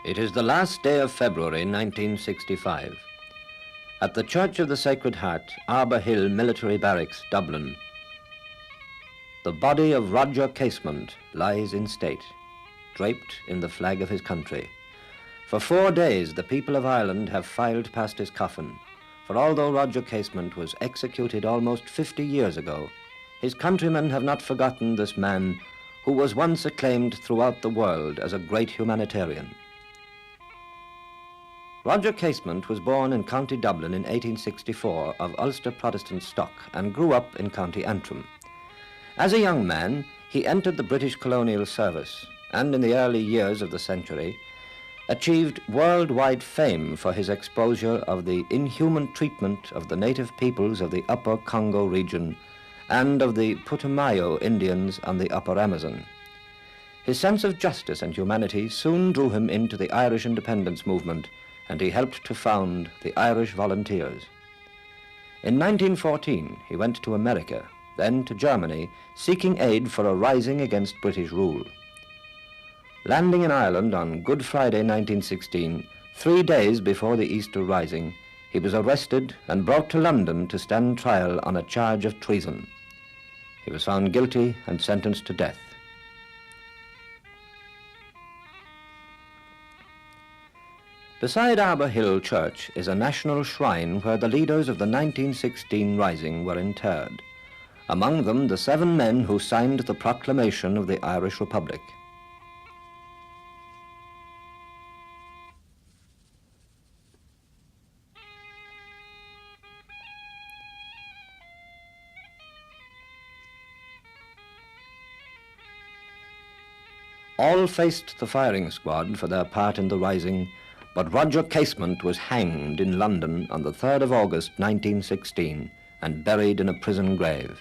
It is the last day of February 1965. At the Church of the Sacred Heart, Arbour Hill Military Barracks, Dublin, the body of Roger Casement lies in state, draped in the flag of his country. For 4 days, the people of Ireland have filed past his coffin, for although Roger Casement was executed almost 50 years ago, his countrymen have not forgotten this man who was once acclaimed throughout the world as a great humanitarian. Roger Casement was born in County Dublin in 1864 of Ulster Protestant stock and grew up in County Antrim. As a young man, he entered the British colonial service and in the early years of the century achieved worldwide fame for his exposure of the inhuman treatment of the native peoples of the Upper Congo region and of the Putumayo Indians on the Upper Amazon. His sense of justice and humanity soon drew him into the Irish independence movement, and he helped to found the Irish Volunteers. In 1914, he went to America, then to Germany, seeking aid for a rising against British rule. Landing in Ireland on Good Friday 1916, 3 days before the Easter Rising, he was arrested and brought to London to stand trial on a charge of treason. He was found guilty and sentenced to death. Beside Arbour Hill Church is a national shrine where the leaders of the 1916 Rising were interred, among them the 7 men who signed the proclamation of the Irish Republic. All faced the firing squad for their part in the Rising, but Roger Casement was hanged in London on the 3rd of August 1916 and buried in a prison grave.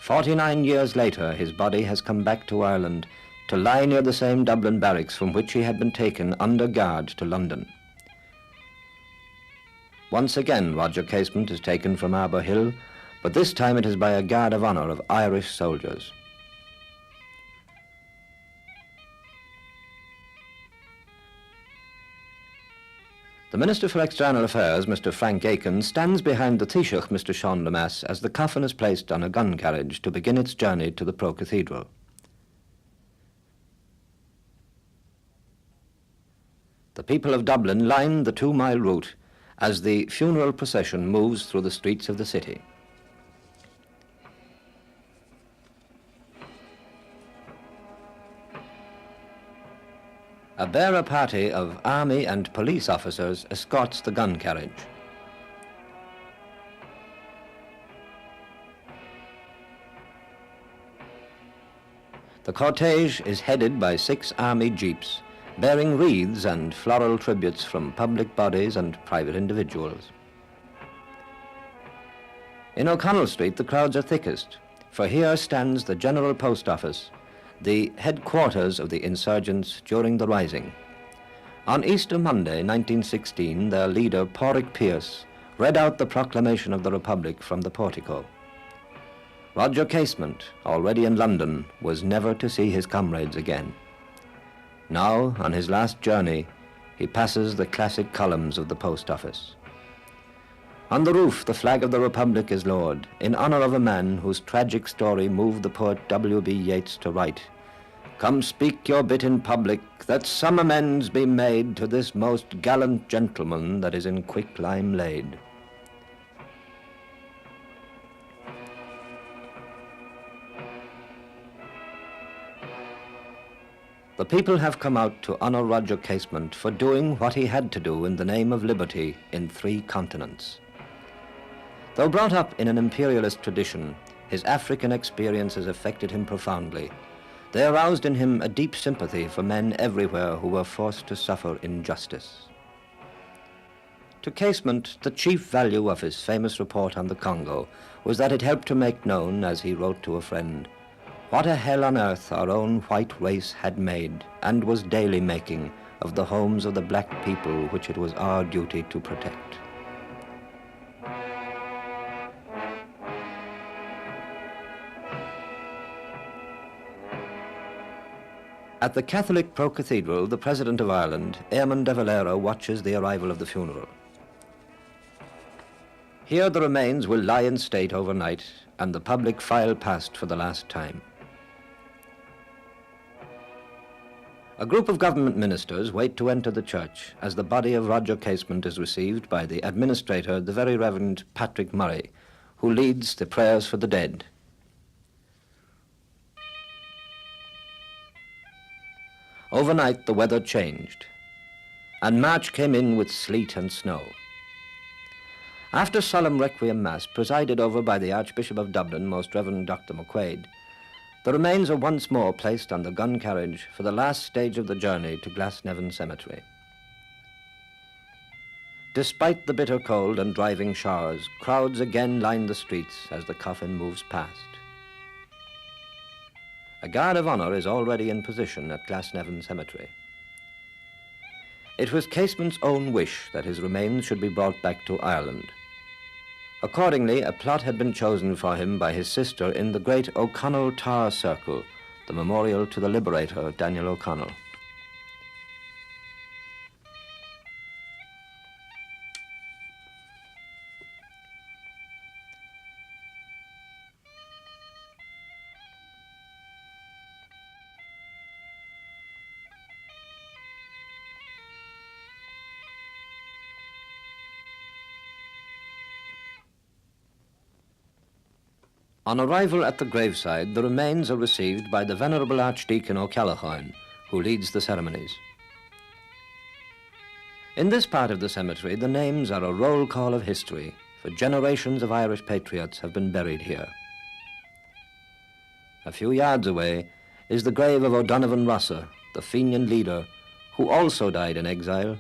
49 years later, his body has come back to Ireland to lie near the same Dublin barracks from which he had been taken under guard to London. Once again, Roger Casement is taken from Arbour Hill, but this time it is by a guard of honour of Irish soldiers. The Minister for External Affairs, Mr. Frank Aiken, stands behind the Taoiseach, Mr. Sean Lemass, as the coffin is placed on a gun carriage to begin its journey to the Pro-Cathedral. The people of Dublin line the 2-mile route as the funeral procession moves through the streets of the city. A bearer party of army and police officers escorts the gun carriage. The cortege is headed by 6 army jeeps, bearing wreaths and floral tributes from public bodies and private individuals. In O'Connell Street, the crowds are thickest, for here stands the General Post Office, the headquarters of the insurgents during the Rising. On Easter Monday, 1916, their leader, Pádraig Pearse, read out the proclamation of the Republic from the portico. Roger Casement, already in London, was never to see his comrades again. Now, on his last journey, he passes the classic columns of the post office. On the roof, the flag of the Republic is lowered in honor of a man whose tragic story moved the poet W.B. Yeats to write, "Come speak your bit in public, that some amends be made to this most gallant gentleman that is in quicklime laid." The people have come out to honor Roger Casement for doing what he had to do in the name of liberty in 3 continents. Though brought up in an imperialist tradition, his African experiences affected him profoundly. They aroused in him a deep sympathy for men everywhere who were forced to suffer injustice. To Casement, the chief value of his famous report on the Congo was that it helped to make known, as he wrote to a friend, what a hell on earth our own white race had made and was daily making of the homes of the black people which it was our duty to protect. At the Catholic Pro-Cathedral, the President of Ireland, Eamon de Valera, watches the arrival of the funeral. Here the remains will lie in state overnight, and the public file past for the last time. A group of government ministers wait to enter the church as the body of Roger Casement is received by the administrator, the Very Reverend Patrick Murray, who leads the prayers for the dead. Overnight, the weather changed, and March came in with sleet and snow. After solemn requiem mass presided over by the Archbishop of Dublin, Most Reverend Dr. McQuaid, the remains are once more placed on the gun carriage for the last stage of the journey to Glasnevin Cemetery. Despite the bitter cold and driving showers, crowds again line the streets as the coffin moves past. A guard of honor is already in position at Glasnevin Cemetery. It was Casement's own wish that his remains should be brought back to Ireland. Accordingly, a plot had been chosen for him by his sister in the great O'Connell Tower Circle, the memorial to the liberator, Daniel O'Connell. On arrival at the graveside, the remains are received by the Venerable Archdeacon O'Callaghan, who leads the ceremonies. In this part of the cemetery, the names are a roll call of history, for generations of Irish patriots have been buried here. A few yards away is the grave of O'Donovan Rossa, the Fenian leader, who also died in exile,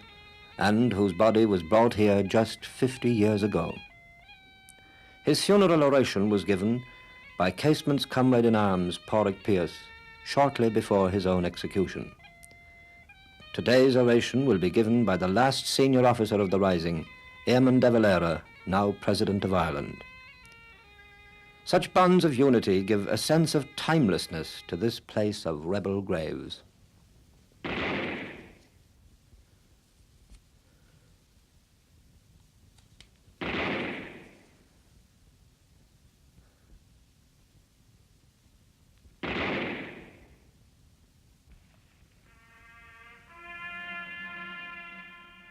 and whose body was brought here just 50 years ago. His funeral oration was given by Casement's comrade-in-arms, Pádraig Pearse, shortly before his own execution. Today's oration will be given by the last senior officer of the Rising, Eamon de Valera, now President of Ireland. Such bonds of unity give a sense of timelessness to this place of rebel graves.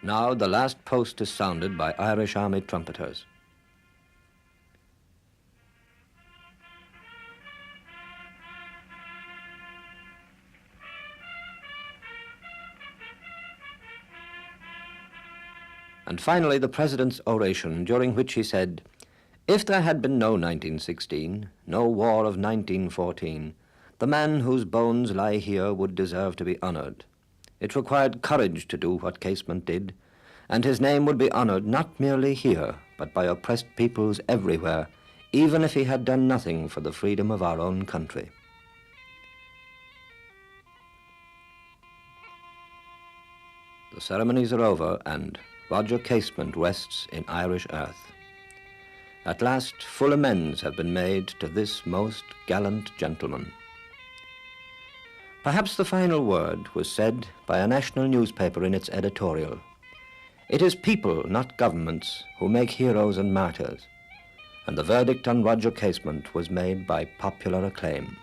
Now the last post is sounded by Irish Army trumpeters. And finally, the President's oration, during which he said, "If there had been no 1916, no war of 1914, the man whose bones lie here would deserve to be honored. It required courage to do what Casement did, and his name would be honored not merely here, but by oppressed peoples everywhere, even if he had done nothing for the freedom of our own country." The ceremonies are over, and Roger Casement rests in Irish earth. At last, full amends have been made to this most gallant gentleman. Perhaps the final word was said by a national newspaper in its editorial. It is people, not governments, who make heroes and martyrs, and the verdict on Roger Casement was made by popular acclaim.